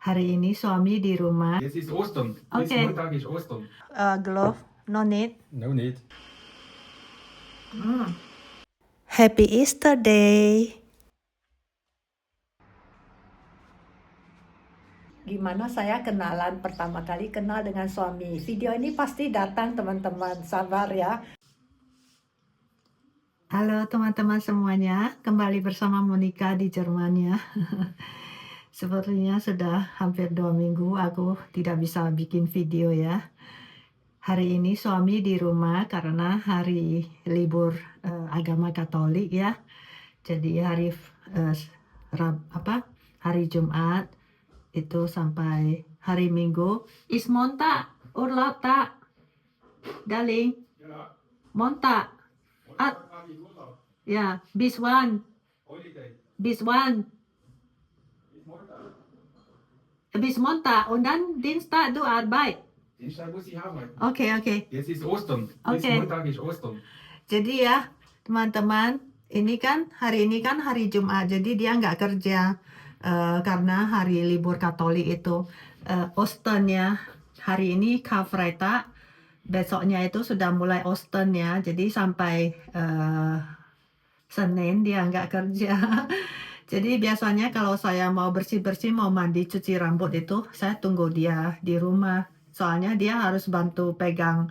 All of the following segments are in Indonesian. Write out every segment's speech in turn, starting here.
Hari ini suami di rumah. Jetzt ist Ostern. Okay. Nächsten Montag ist Ostern. Glove, no need. No need. Happy Easter Day. Gimana saya kenalan pertama kali kenal dengan suami. Video ini pasti datang teman-teman, sabar ya. Halo teman-teman semuanya, kembali bersama Monica di Jerman ya. Sepertinya sudah hampir 2 minggu aku tidak bisa bikin video ya. Hari ini suami di rumah karena hari libur agama Katolik ya. Jadi hari Jumat itu sampai hari Minggu. Is monta urlaub tak, darling? Ja, Monta. Montag habe ich Urlaub. Ja, bis wann? Holiday. Bis wann? Bis Montag. Bis Montag und dann Dienstag du Arbeit. Dienstag muss ich arbeiten. Okay, okay. Jetzt ist Ostern. Okay. Nächsten Montag ist Ostern. Jadi ya teman-teman, hari ini kan hari Jumat, jadi dia nggak kerja karena hari libur Katolik itu. Ostern ya, hari ini Karfreitag, besoknya itu sudah mulai Ostern ya, jadi sampai Senin dia nggak kerja. Jadi biasanya kalau saya mau bersih-bersih, mau mandi, cuci rambut itu, saya tunggu dia di rumah. Soalnya dia harus bantu pegang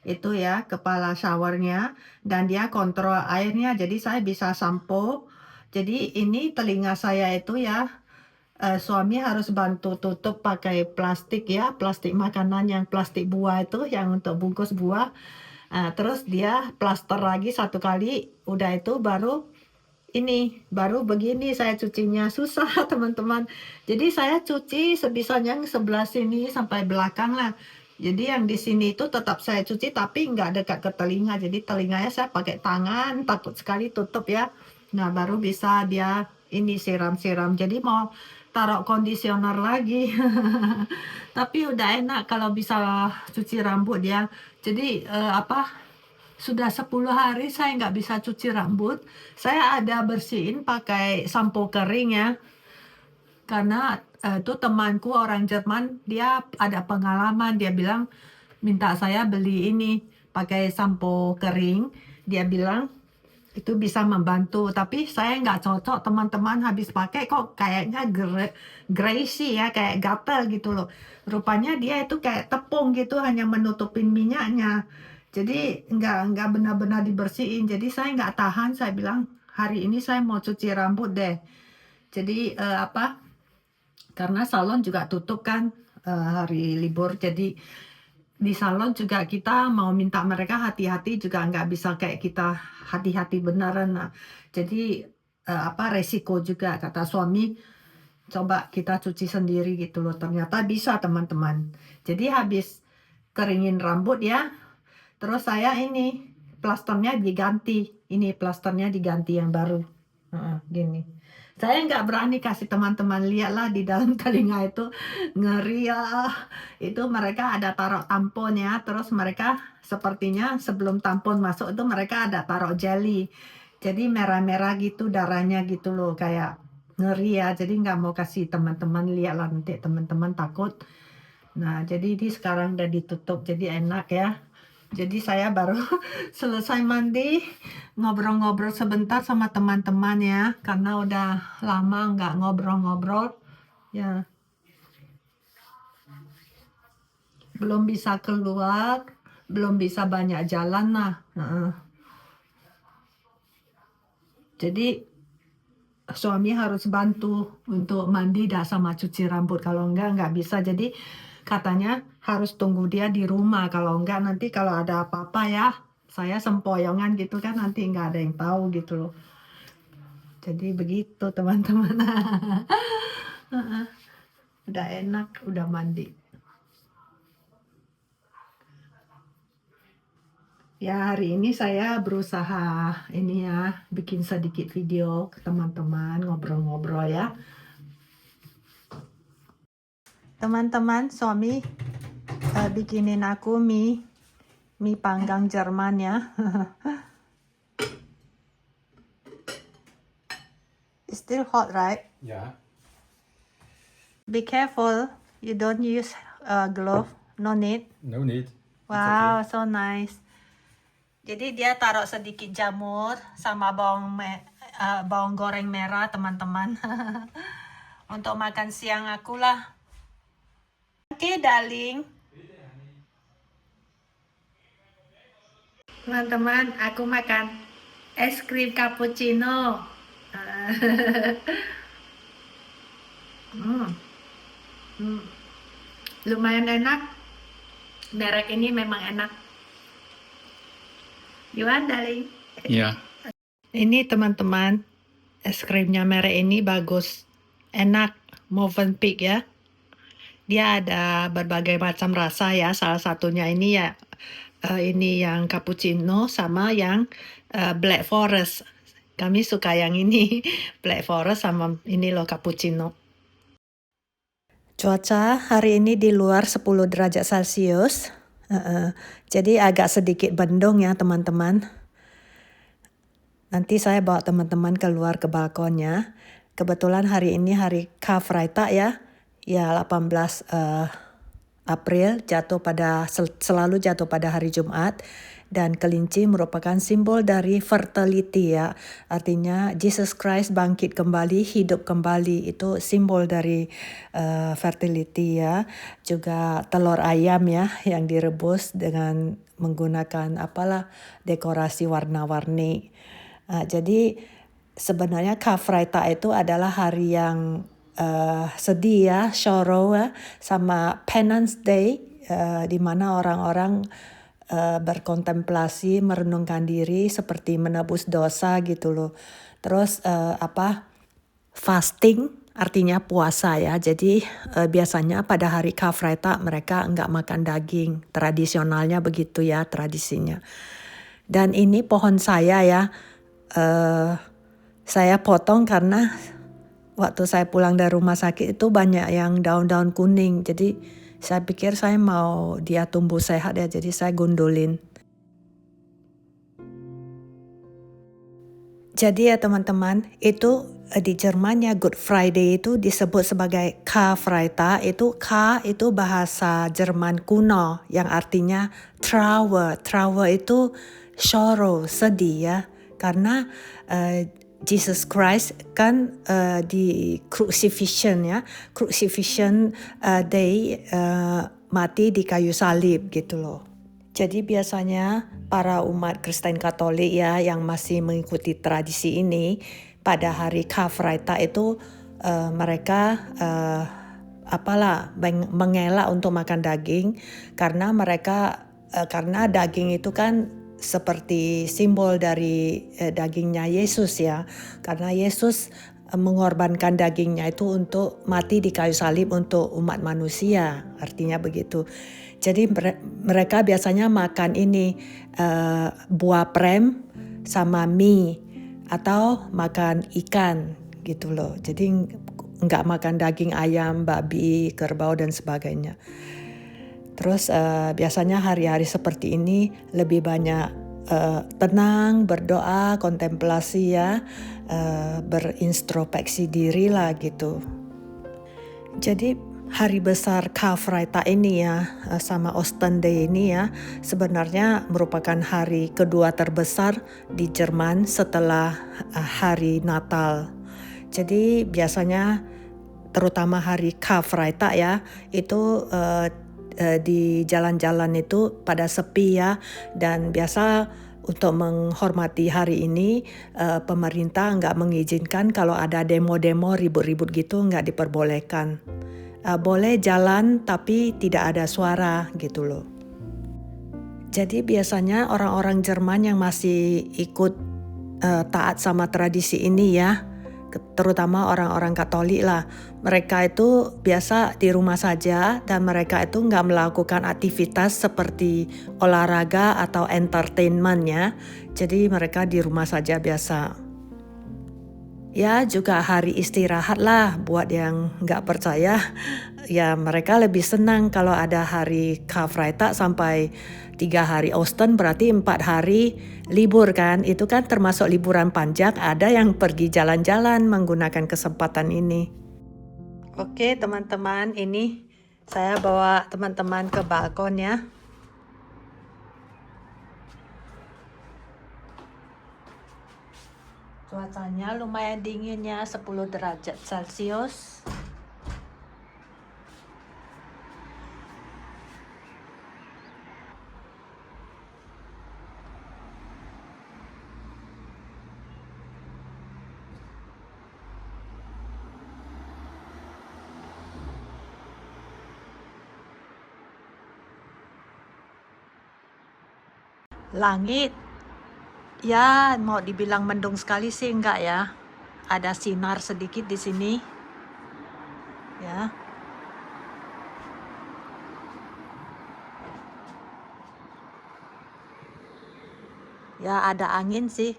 itu ya, kepala showernya, dan dia kontrol airnya, jadi saya bisa sampo. Jadi ini telinga saya itu ya, suami harus bantu tutup pakai plastik ya, plastik makanan yang plastik buah itu, yang untuk bungkus buah. Terus dia plaster lagi satu kali, udah itu baru begini saya cucinya susah teman-teman. Jadi saya cuci sebisanya yang sebelah sini sampai belakang lah. Jadi yang di sini itu tetap saya cuci tapi nggak dekat ke telinga. Jadi telinganya saya pakai tangan, takut sekali tutup ya. Nah baru bisa dia ini siram-siram. Jadi mau taruh kondisioner lagi. Tapi udah enak kalau bisa cuci rambut ya. Jadi sudah 10 hari saya nggak bisa cuci rambut. Saya ada bersihin pakai sampo kering ya. Karena itu temanku orang Jerman, dia ada pengalaman. Dia bilang minta saya beli ini pakai sampo kering. Dia bilang itu bisa membantu. Tapi saya nggak cocok teman-teman, habis pakai kok kayaknya greasy ya, kayak gatel gitu loh. Rupanya dia itu kayak tepung gitu, hanya menutupin minyaknya. Jadi nggak benar-benar dibersihin. Jadi saya nggak tahan, saya bilang hari ini saya mau cuci rambut deh. Jadi karena salon juga tutup kan hari libur. Jadi di salon juga kita mau minta mereka hati-hati juga nggak bisa kayak kita hati-hati beneran. Nah, jadi resiko juga kata suami, coba kita cuci sendiri gitu loh. Ternyata bisa teman-teman. Jadi habis keringin rambut ya, terus saya ini plasternya diganti. Ini plasternya diganti yang baru. Gini. Saya nggak berani kasih teman-teman lihatlah di dalam telinga itu ngeri ya. Itu mereka ada taruh tampon ya. Terus mereka sepertinya sebelum tampon masuk itu mereka ada taruh jelly. Jadi merah-merah gitu darahnya gitu loh, kayak ngeri ya. Jadi nggak mau kasih teman-teman lihatlah, nanti teman-teman takut. Nah jadi ini sekarang udah ditutup, jadi enak ya. Jadi saya baru selesai mandi, ngobrol-ngobrol sebentar sama teman-teman ya, karena udah lama nggak ngobrol-ngobrol ya. Belum bisa keluar, belum bisa banyak jalan lah. Jadi suami harus bantu untuk mandi dah sama cuci rambut, kalau nggak bisa. Jadi katanya harus tunggu dia di rumah, kalau enggak nanti kalau ada apa-apa ya saya sempoyongan gitu kan, nanti nggak ada yang tahu gitu loh. Jadi begitu teman-teman. Udah enak, udah mandi ya. Hari ini saya berusaha ini ya, bikin sedikit video ke teman-teman, ngobrol-ngobrol ya teman-teman. Suami bikinin aku mie panggang Jerman ya. It's still hot, right? Ja. Be careful, you don't use glove, no need. No need. Wow, so nice. Jadi dia taruh sedikit jamur sama bawang goreng merah, teman-teman. Untuk makan siang aku lah. Oke, darling. Teman-teman, aku makan es krim cappuccino. Lumayan enak. Merek ini memang enak. Yuan, darling. Yeah. Ini teman-teman, es krimnya merek ini bagus, enak, Movenpick ya. Dia ada berbagai macam rasa ya. Salah satunya ini ya, ini yang cappuccino sama yang Black Forest. Kami suka yang ini, Black Forest sama ini loh cappuccino. Cuaca hari ini di luar 10 derajat Celcius. Jadi agak sedikit mendung ya teman-teman. Nanti saya bawa teman-teman keluar ke balkonnya. Kebetulan hari ini hari Karfreitag ya. Ya 18 April selalu jatuh pada hari Jumat. Dan kelinci merupakan simbol dari fertility ya. Artinya Jesus Christ bangkit kembali, hidup kembali. Itu simbol dari fertility ya. Juga telur ayam ya yang direbus dengan menggunakan dekorasi warna-warni. Jadi sebenarnya Karfreitag itu adalah hari yang sedih ya, sorrow ya, sama Penance Day di mana orang-orang berkontemplasi, merenungkan diri seperti menebus dosa gitu loh. Terus fasting artinya puasa ya. Jadi biasanya pada hari Karfreitag mereka enggak makan daging. Tradisionalnya begitu ya tradisinya. Dan ini pohon saya ya. Saya potong karena waktu saya pulang dari rumah sakit itu banyak yang daun-daun kuning. Jadi saya pikir saya mau dia tumbuh sehat ya, jadi saya gundulin. Jadi ya teman-teman, itu di Jerman ya Good Friday itu disebut sebagai Karfreitag. K itu bahasa Jerman kuno yang artinya Trauer. Trauer itu sorrow, sedih ya. Karena Jesus Christ kan di crucifixion ya, crucifixion day mati di kayu salib gitu loh. Jadi biasanya para umat Kristen Katolik ya yang masih mengikuti tradisi ini pada hari Karfreitag itu mereka mengelak untuk makan daging karena karena daging itu kan seperti simbol dari dagingnya Yesus ya. Karena Yesus mengorbankan dagingnya itu untuk mati di kayu salib untuk umat manusia. Artinya begitu. Jadi mereka biasanya makan ini buah prem sama mie atau makan ikan gitu loh. Jadi enggak makan daging ayam, babi, kerbau dan sebagainya. Terus biasanya hari-hari seperti ini lebih banyak tenang, berdoa, kontemplasi ya, berintrospeksi diri lah gitu. Jadi hari besar Karfreitag ini ya sama Osterday ini ya sebenarnya merupakan hari kedua terbesar di Jerman setelah hari Natal. Jadi biasanya terutama hari Karfreitag ya itu di jalan-jalan itu pada sepi ya, dan biasa untuk menghormati hari ini pemerintah nggak mengizinkan kalau ada demo-demo ribut-ribut gitu, nggak diperbolehkan. Boleh jalan tapi tidak ada suara gitu loh. Jadi biasanya orang-orang Jerman yang masih ikut taat sama tradisi ini ya, terutama orang-orang Katolik lah. Mereka itu biasa di rumah saja dan mereka itu nggak melakukan aktivitas seperti olahraga atau entertainment ya. Jadi mereka di rumah saja biasa. Ya juga hari istirahat lah buat yang nggak percaya. Ya mereka lebih senang kalau ada hari Karfreitag sampai 3 hari Ostern berarti 4 hari libur kan. Itu kan termasuk liburan panjang, ada yang pergi jalan-jalan menggunakan kesempatan ini. Oke teman-teman, ini saya bawa teman-teman ke balkon ya. Cuacanya lumayan dingin ya, 10 derajat Celcius. Langit ya mau dibilang mendung sekali sih enggak ya. Ada sinar sedikit di sini. Ya. Ya ada angin sih.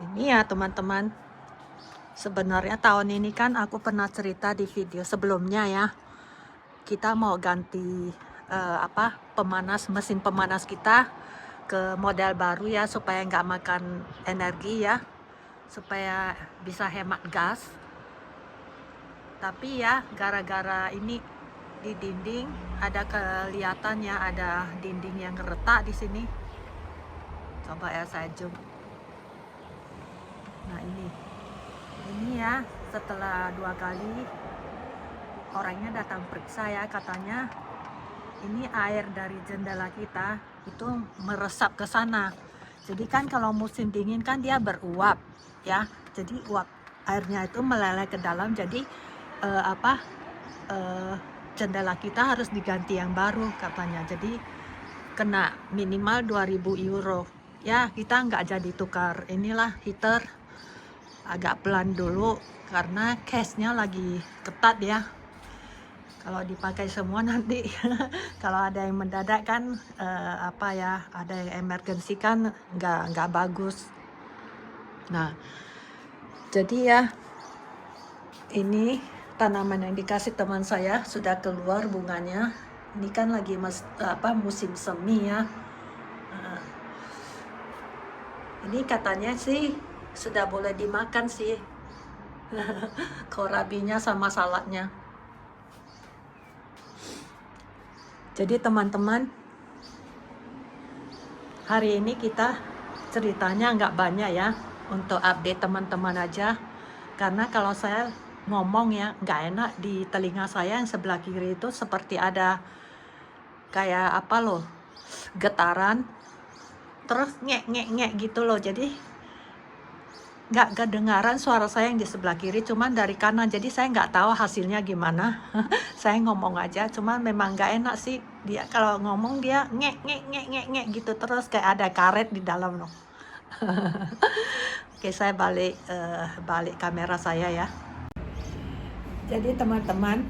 Ini ya teman-teman. Sebenarnya tahun ini kan aku pernah cerita di video sebelumnya ya. Kita mau ganti mesin pemanas kita ke model baru ya, supaya nggak makan energi ya, supaya bisa hemat gas. Tapi ya gara-gara ini di dinding ada kelihatan ya, ada dinding yang retak di sini. Coba ya saya zoom. Nah ini ya, setelah 2 kali orangnya datang periksa ya, katanya ini air dari jendela kita itu meresap ke sana. Jadi kan kalau musim dingin kan dia beruap ya, jadi uap airnya itu meleleh ke dalam, jadi jendela kita harus diganti yang baru katanya. Jadi kena minimal 2.000 euro ya. Kita nggak jadi tukar inilah heater, agak pelan dulu karena case-nya lagi ketat ya. Kalau dipakai semua nanti kalau ada yang mendadak kan ada yang emergency kan nggak bagus. Nah jadi ya ini tanaman yang dikasih teman saya sudah keluar bunganya. Ini kan lagi musim semi ya. Ini katanya sih sudah boleh dimakan sih. Korabinya sama saladnya. Jadi teman-teman, hari ini kita ceritanya nggak banyak ya, untuk update teman-teman aja. Karena kalau saya ngomong ya nggak enak, di telinga saya yang sebelah kiri itu seperti ada kayak getaran, terus ngek gitu loh. Jadi nggak kedengaran suara saya yang di sebelah kiri, cuman dari kanan. Jadi saya nggak tahu hasilnya gimana. Saya ngomong aja, cuman memang nggak enak sih. Dia kalau ngomong dia ngek gitu terus, kayak ada karet di dalam loh. Oke, saya balik kamera saya ya. Jadi teman-teman,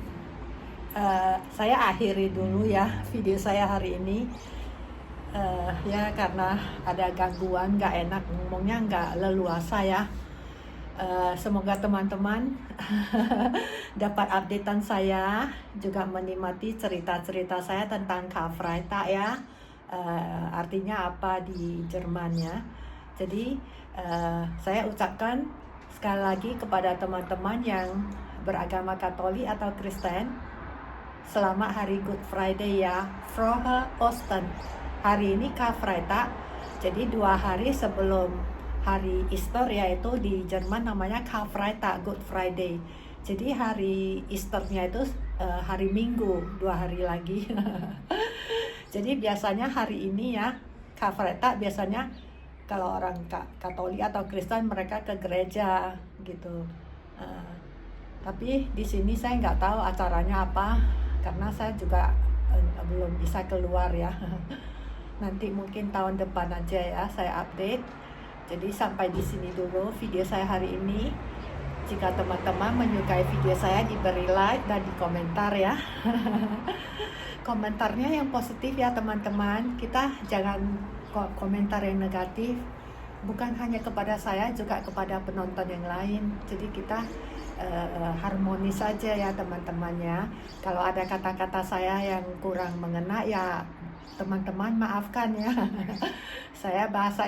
saya akhiri dulu ya video saya hari ini. Ya karena ada gangguan, nggak enak ngomongnya, nggak leluasa ya. Semoga teman-teman dapat updatean saya, juga menikmati cerita-cerita saya tentang Karfreitag ya. Artinya apa di Jerman ya. Jadi saya ucapkan sekali lagi kepada teman-teman yang beragama Katolik atau Kristen, selamat hari Good Friday ya. Frohe Ostern. Hari ini Karfreitag, jadi 2 hari sebelum hari Easter, yaitu di Jerman namanya Karfreitag, Good Friday. Jadi hari Easternya itu hari Minggu, 2 hari lagi. Jadi biasanya hari ini ya, Karfreitag biasanya kalau orang Katolik atau Kristen mereka ke gereja gitu. Tapi di sini saya nggak tahu acaranya apa, karena saya juga belum bisa keluar ya. Nanti mungkin tahun depan aja ya saya update. Jadi sampai di sini dulu video saya hari ini. Jika teman-teman menyukai video saya, diberi like dan di komentar ya. Komentarnya yang positif ya teman-teman. Kita jangan komentar yang negatif. Bukan hanya kepada saya, juga kepada penonton yang lain. Jadi kita harmonis saja ya teman-temannya. Kalau ada kata-kata saya yang kurang mengena ya teman-teman maafkan ya. Saya bahasa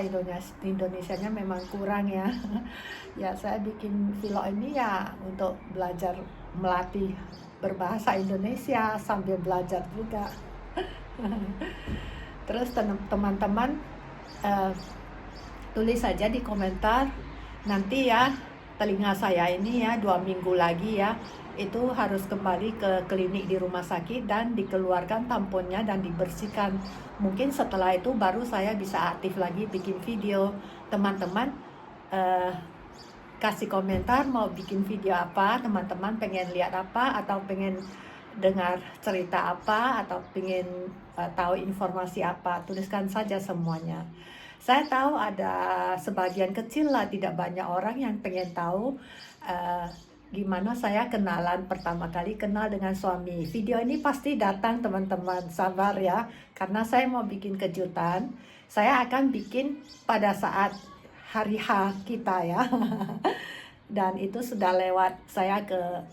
Indonesianya memang kurang ya. Ya saya bikin vlog ini ya untuk belajar melatih berbahasa Indonesia sambil belajar juga. Terus teman-teman tulis saja di komentar nanti ya, telinga saya ini ya 2 minggu lagi ya itu harus kembali ke klinik di rumah sakit dan dikeluarkan tamponnya dan dibersihkan. Mungkin setelah itu baru saya bisa aktif lagi bikin video. Teman-teman kasih komentar mau bikin video apa, teman-teman pengen lihat apa, atau pengen dengar cerita apa, atau pengen tahu informasi apa, tuliskan saja semuanya. Saya tahu ada sebagian kecil lah, tidak banyak orang yang pengen tahu gimana saya kenalan pertama kali kenal dengan suami. Video ini pasti datang teman-teman, sabar ya, karena saya mau bikin kejutan. Saya akan bikin pada saat hari H kita ya. Dan itu sudah lewat, saya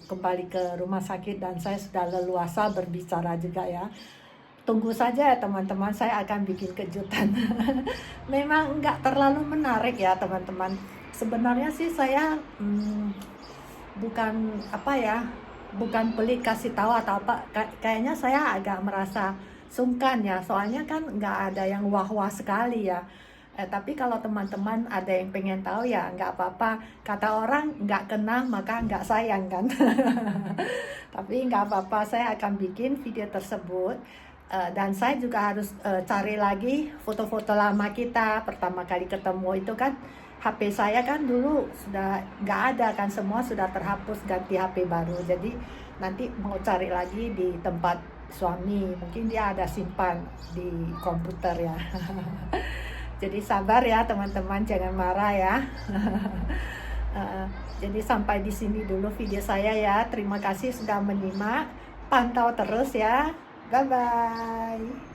kembali ke rumah sakit dan saya sudah leluasa berbicara juga ya. Tunggu saja ya teman-teman, saya akan bikin kejutan. Memang nggak terlalu menarik ya teman-teman. Sebenarnya sih saya bukan bukan pelit kasih tahu atau apa. Kayaknya saya agak merasa sungkan ya, soalnya kan nggak ada yang wah-wah sekali ya. Tapi kalau teman-teman ada yang pengen tahu ya nggak apa-apa. Kata orang nggak kenal maka nggak sayang kan. Tapi nggak apa-apa, saya akan bikin video tersebut. Dan saya juga harus cari lagi foto-foto lama kita pertama kali ketemu itu kan. HP saya kan dulu sudah nggak ada kan, semua sudah terhapus, ganti HP baru. Jadi nanti mau cari lagi di tempat suami, mungkin dia ada simpan di komputer ya. Jadi sabar ya teman-teman, jangan marah ya. Jadi sampai di sini dulu video saya ya. Terima kasih sudah menyimak, pantau terus ya. Bye bye.